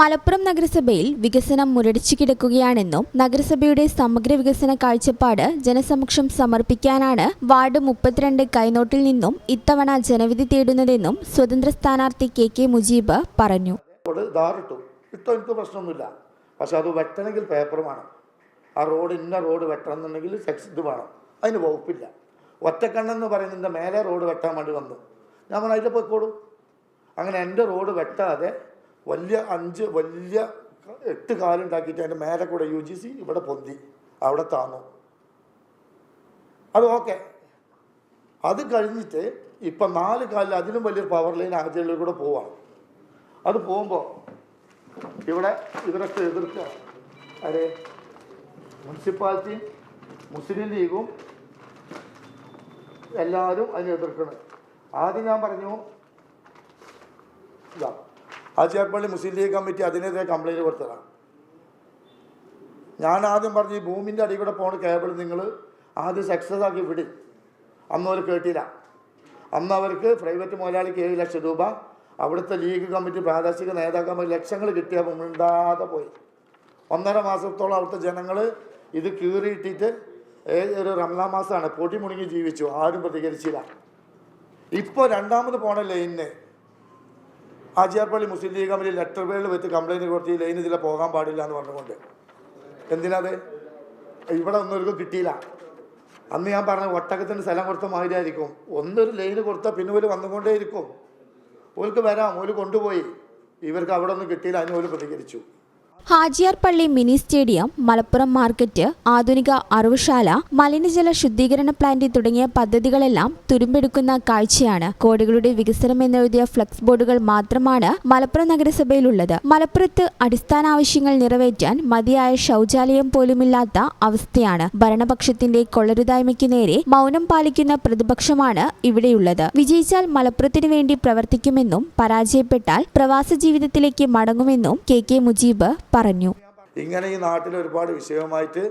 മലപ്പുറം നഗരസഭയിൽ വികസനം മുരടിച്ചു കിടക്കുകയാണെന്നും നഗരസഭയുടെ സമഗ്ര വികസന കാഴ്ചപ്പാട് ജനസമക്ഷം സമർപ്പിക്കാനാണ് വാർഡ് 32 കൈനോട്ടിൽ നിന്നും ഇത്തവണ ജനവിധി തേടുന്നതെന്നും സ്വതന്ത്ര സ്ഥാനാർത്ഥി കെ മുജീബ് പറഞ്ഞു. എനിക്ക് പ്രശ്നമൊന്നുമില്ല, പക്ഷെ അത് വെട്ടണമെങ്കിൽ പേപ്പർ വേണം. ആ റോഡ് ഇന്ന റോഡ് വെട്ടണം എന്നുണ്ടെങ്കിൽ ഇത് വേണം, അതിന് വകുപ്പില്ല. ഒറ്റക്കണ്ണെന്ന് പറയുന്നതിൻ്റെ മേലെ റോഡ് വെട്ടാൻ വേണ്ടി വന്നു. ഞാൻ പറഞ്ഞു അതിൽ പോയിക്കോളൂ. അങ്ങനെ എൻ്റെ റോഡ് വെട്ടാതെ വലിയ 8 കാലുണ്ടാക്കിയിട്ട് അതിൻ്റെ മേലെ കൂടെ UGC ഇവിടെ പൊന്തി അവിടെ താന്നു. അത് ഓക്കെ. അത് കഴിഞ്ഞിട്ട് ഇപ്പം 4 കാലിൽ അതിലും വലിയൊരു പവർ ലൈൻ ആദ്യമുള്ളിൽ കൂടെ പോവാണ്. അത് പോകുമ്പോൾ ഇവരൊക്കെ എതിർക്കുക. അതെ, മുനിസിപ്പാലിറ്റിയും മുസ്ലിം ലീഗും എല്ലാവരും അതിനെ എതിർക്കണം. ആദ്യം ഞാൻ പറഞ്ഞു ആചാർപ്പള്ളി മുസ്ലിം ലീഗ് കമ്മിറ്റി അതിനെതിരെ കംപ്ലൈൻറ്റ് കൊടുത്തതാണ്. ഞാൻ ആദ്യം പറഞ്ഞു ഈ ഭൂമിൻ്റെ അടിയിൽ കൂടെ പോകുന്ന കേബിൾ നിങ്ങൾ ആദ്യം സക്സസ് ആക്കി വിടും. അന്ന് അവർ കേട്ടില്ല. അന്ന് അവർക്ക് പ്രൈവറ്റ് മുതലാളിക്ക് 7 ലക്ഷം രൂപ, അവിടുത്തെ ലീഗ് കമ്മിറ്റി പ്രാദേശിക നേതാക്കന്മാർ ലക്ഷങ്ങൾ കിട്ടിയപ്പോൾ മിണ്ടാതെ പോയി. 1.5 മാസത്തോളം അവിടുത്തെ ജനങ്ങൾ ഇത് കീറിയിട്ടിട്ട് ഒരു റംസാൻ മാസമാണ് പൊടി മുണുങ്ങി ജീവിച്ചു. ആരും പ്രതികരിച്ചില്ല. ഇപ്പോൾ രണ്ടാമത് പോണ ലൈനിന് ആചാർപ്പള്ളി മുസ്ലിം ലീഗ് കമ്മിറ്റി ലെറ്റർ പേരിൽ വെച്ച് കംപ്ലൈൻറ്റ് കൊടുത്ത് ഈ ലൈൻ ഇതിലെ പോകാൻ പാടില്ല എന്ന് പറഞ്ഞുകൊണ്ട്. എന്തിനാത്? ഇവിടെ ഒന്നും ഒരു കിട്ടിയില്ല. അന്ന് ഞാൻ പറഞ്ഞ ഒട്ടകത്തിന് സ്ഥലം കൊടുത്ത മാതിരിയായിരിക്കും. ഒന്നൊരു ലൈന് കൊടുത്താൽ പിന്നെ ഒരു വന്നുകൊണ്ടേയിരിക്കും. ഓർക്ക് വരാം, ഓര് കൊണ്ടുപോയി. ഇവർക്ക് അവിടെ ഒന്നും കിട്ടിയില്ല, അതിന് ഓര് പ്രതികരിച്ചു. ഹാജിയാർ പള്ളി മിനി സ്റ്റേഡിയം, മലപ്പുറം മാർക്കറ്റ്, ആധുനിക അറിവുശാല, മലിനജല ശുദ്ധീകരണ പ്ലാന്റ് തുടങ്ങിയ പദ്ധതികളെല്ലാം തുരുമ്പെടുക്കുന്ന കാഴ്ചയാണ്. കോടികളുടെ വികസനം എന്നെഴുതിയ ഫ്ലക്സ് ബോർഡുകൾ മാത്രമാണ് മലപ്പുറം നഗരസഭയിലുള്ളത്. മലപ്പുറത്ത് അടിസ്ഥാന ആവശ്യങ്ങൾ നിറവേറ്റാൻ മതിയായ ശൗചാലയം പോലുമില്ലാത്ത അവസ്ഥയാണ്. ഭരണപക്ഷത്തിന്റെ കൊള്ളരുതായ്മയ്ക്ക് നേരെ മൗനം പാലിക്കുന്ന പ്രതിപക്ഷമാണ് ഇവിടെയുള്ളത്. വിജയിച്ചാൽ മലപ്പുറത്തിനു വേണ്ടി പ്രവർത്തിക്കുമെന്നും പരാജയപ്പെട്ടാൽ പ്രവാസ ജീവിതത്തിലേക്ക് മടങ്ങുമെന്നും കെ മുജീബ് പറഞ്ഞു. ഇങ്ങനെ ഈ നാട്ടിൽ ഒരുപാട് വിഷയവുമായിട്ട്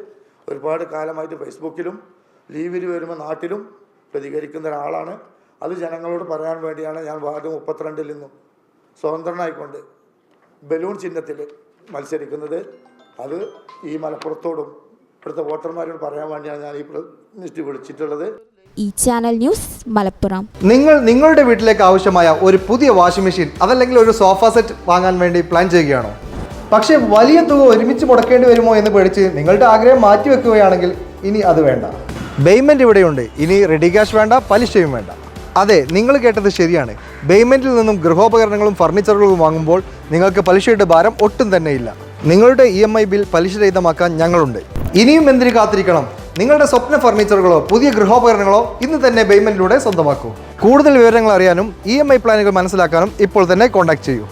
ഒരുപാട് കാലമായിട്ട് ഫേസ്ബുക്കിലും ലീവിൽ വരുമ്പോൾ നാട്ടിലും പ്രതികരിക്കുന്ന ഒരാളാണ്. അത് ജനങ്ങളോട് പറയാൻ വേണ്ടിയാണ് ഞാൻ വാർഡ് 32 നിന്നും സ്വതന്ത്രനായിക്കൊണ്ട് ബലൂൺ ചിഹ്നത്തിൽ മത്സരിക്കുന്നത്. അത് ഈ മലപ്പുറത്തോടും ഇവിടുത്തെ വോട്ടർമാരോട് പറയാൻ വേണ്ടിയാണ് ഞാൻ ഈ ലിസ്റ്റ് വിളിച്ചിട്ടുള്ളത്. ഈ ചാനൽ ന്യൂസ് മലപ്പുറം. നിങ്ങളുടെ വീട്ടിലേക്ക് ആവശ്യമായ ഒരു പുതിയ വാഷിംഗ് മെഷീൻ അതല്ലെങ്കിൽ ഒരു സോഫ സെറ്റ് വാങ്ങാൻ വേണ്ടി പ്ലാൻ ചെയ്യുകയാണോ? പക്ഷേ വലിയ തുക ഒരുമിച്ച് മുടക്കേണ്ടി വരുമോ എന്ന് പേടിച്ച് നിങ്ങളുടെ ആഗ്രഹം മാറ്റിവെക്കുകയാണെങ്കിൽ ഇനി അത് വേണ്ട. പേയ്മെൻറ്റ് ഇവിടെയുണ്ട്. ഇനി റെഡി ക്യാഷ് വേണ്ട, പലിശയും വേണ്ട. അതെ, നിങ്ങൾ കേട്ടത് ശരിയാണ്. പേയ്മെൻറ്റിൽ നിന്നും ഗൃഹോപകരണങ്ങളും ഫർണിച്ചറുകളും വാങ്ങുമ്പോൾ നിങ്ങൾക്ക് പലിശയുടെ ഭാരം ഒട്ടും തന്നെ ഇല്ല. നിങ്ങളുടെ EMI ബിൽ പലിശരഹിതമാക്കാൻ ഞങ്ങളുണ്ട്. ഇനിയും എന്തിനു കാത്തിരിക്കണം? നിങ്ങളുടെ സ്വപ്ന ഫർണിച്ചറുകളോ പുതിയ ഗൃഹോപകരണങ്ങളോ ഇന്ന് തന്നെ പേയ്മെൻറ്റിലൂടെ സ്വന്തമാക്കൂ. കൂടുതൽ വിവരങ്ങൾ അറിയാനും EMI പ്ലാനുകൾ മനസ്സിലാക്കാനും ഇപ്പോൾ തന്നെ കോൺടാക്ട് ചെയ്യൂ.